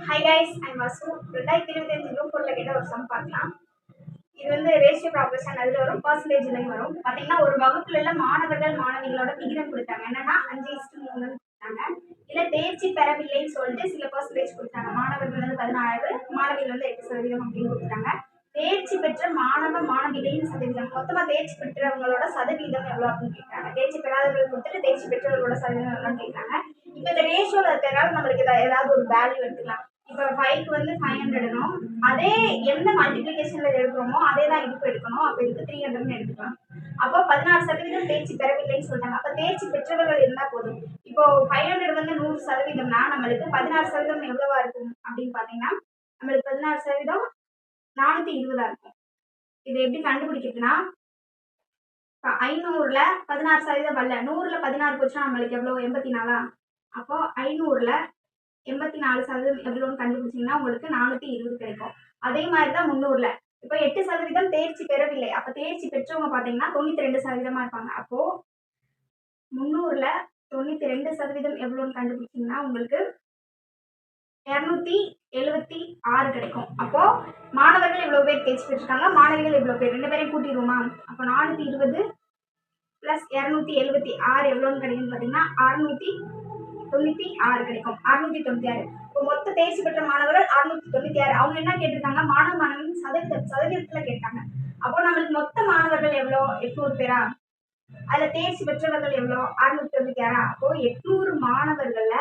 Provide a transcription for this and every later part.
Hi guys, I'm Vasu. 2025 group 4ல கேட்ட ஒரு some பார்க்கலாம். இது வந்து ரேஷியோ ப்ராப்பர்ஷன் அதுல வரும் பெர்சன்டேஜ்லயும் வரும். பாத்தீங்கன்னா ஒரு வகுப்புல உள்ள மாணவிகளோட விகிதம் கொடுத்தாங்க. என்னன்னா 5:3 கொடுத்தாங்க. இல்ல தேர்ச்சி பெறவில்லைன்னு சொல்லிட்டு சில பெர்சன்டேஜ் கொடுத்தாங்க. மாணவர்கள் வந்து 16, மாணவிகள் வந்து 8% அப்படின்னு கொடுத்தாங்க. தேர்ச்சி பெற்ற மாணவிகளின் சதவீதம், மொத்தமா தேர்ச்சி பெற்றவங்களோட சதவீதம் எவ்வளவு அப்படின்னு கேட்டாங்க. தேர்ச்சி பெறாதவர்கள் கொடுத்துட்டு தேர்ச்சி பெற்றவர்களோட சதவீதம் எவ்வளோன்னு கேட்டாங்க. இப்போ இந்த ரேஷியோல இருக்கிறதால நம்மளுக்கு ஏதாவது ஒரு வேல்யூ எடுத்துக்கலாம். இப்போ 5க்கு வந்து 500 அதே எந்த மல்டிபிளிகேஷன்ல எடுக்கிறோமோ அதே தான் இதுக்கு எடுக்கணும். அப்போ இதுக்கு 300 எடுத்துக்கலாம். அப்போ 16% தேர்ச்சி பெறவில்லைன்னு சொல்லிட்டாங்க. அப்போ தேர்ச்சி பெற்றவர்கள் இருந்தால் போதும். இப்போ 500 வந்து 100%னா நம்மளுக்கு 16% எவ்வளவா இருக்கும் அப்படின்னு பார்த்தீங்கன்னா நம்மளுக்கு 16% 420 இருக்கும். இதை எப்படி கண்டுபிடிக்கிறதுனா 500ல 16% வரல, 100ல 16 போச்சுன்னா நம்மளுக்கு எவ்வளோ 84. அப்போ 500ல 84% எவ்வளோன்னு கண்டுபிடிச்சிங்கன்னா உங்களுக்கு 420 கிடைக்கும். அதே மாதிரி தான் 300ல இப்போ 8% தேர்ச்சி பெறவில்லை. அப்போ தேர்ச்சி பெற்றவங்க பார்த்தீங்கன்னா 92% இருப்பாங்க. அப்போ 300ல 92% எவ்வளோன்னு கண்டுபிடிச்சிங்கன்னா உங்களுக்கு 276 கிடைக்கும். அப்போ மாணவர்கள் இவ்வளவு பேர் தேர்ச்சி பெற்றிருக்காங்க, மாணவிகள் இவ்வளவு பேர், ரெண்டு பேரையும் கூட்டிடுவோமா? அப்போ 420 + 276 எவ்வளோன்னு கிடைக்கும்னு பார்த்தீங்கன்னா 696 கிடைக்கும். 696. இப்போ மொத்த தேர்ச்சி பெற்ற மாணவர்கள் 696. அவங்க என்ன கேட்டிருக்காங்க? மாணவியின் சதவீதத்துல கேட்டாங்க. அப்போ நம்மளுக்கு மொத்த மாணவர்கள் எவ்வளோ? 800 பேரா? அதுல தேர்ச்சி பெற்றவர்கள் எவ்வளோ? 696. அப்போ 800 மாணவர்கள்ல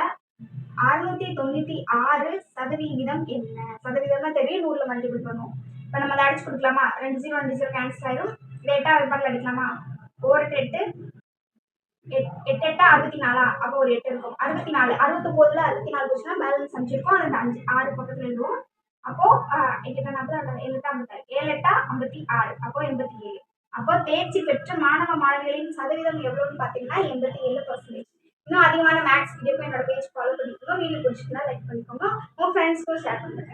696% என்ன? சதவீதம் தான் தெரியும், 100ல மல்டிபிள் பண்ணுவோம். இப்போ நம்ம அதை அடிச்சு கொடுக்கலாமா? 2 0 2 0 கேன்சல் ஆயிரும். இதை 8 வெப்பாட்டில் அடிக்கலாமா? 4 8 8 8 64. அப்போ ஒரு 8 இருக்கும். 64 69ல 64 போச்சுன்னா பேலன்ஸ் 5 இருக்கும். அந்த 5 6 பக்கத்துல எழுதுவோம். அப்போ 8 8 7 8 56. அப்போ 87. அப்போ தேர்ச்சி பெற்ற மாணவிகளின் சதவீதம் எவ்வளோன்னு பார்த்தீங்கன்னா 87%. இன்னும் அதிகமான மேக்ஸ் வீடியோக்கு என்னோட பேஜ் ஃபாலோ பண்ணிக்கோங்க. வீடியோ பிடிச்சிருந்தா லைக் பண்ணிக்கோங்க. உங்க ஃப்ரெண்ட்ஸ்க்கும் ஷேர் பண்ணுங்க.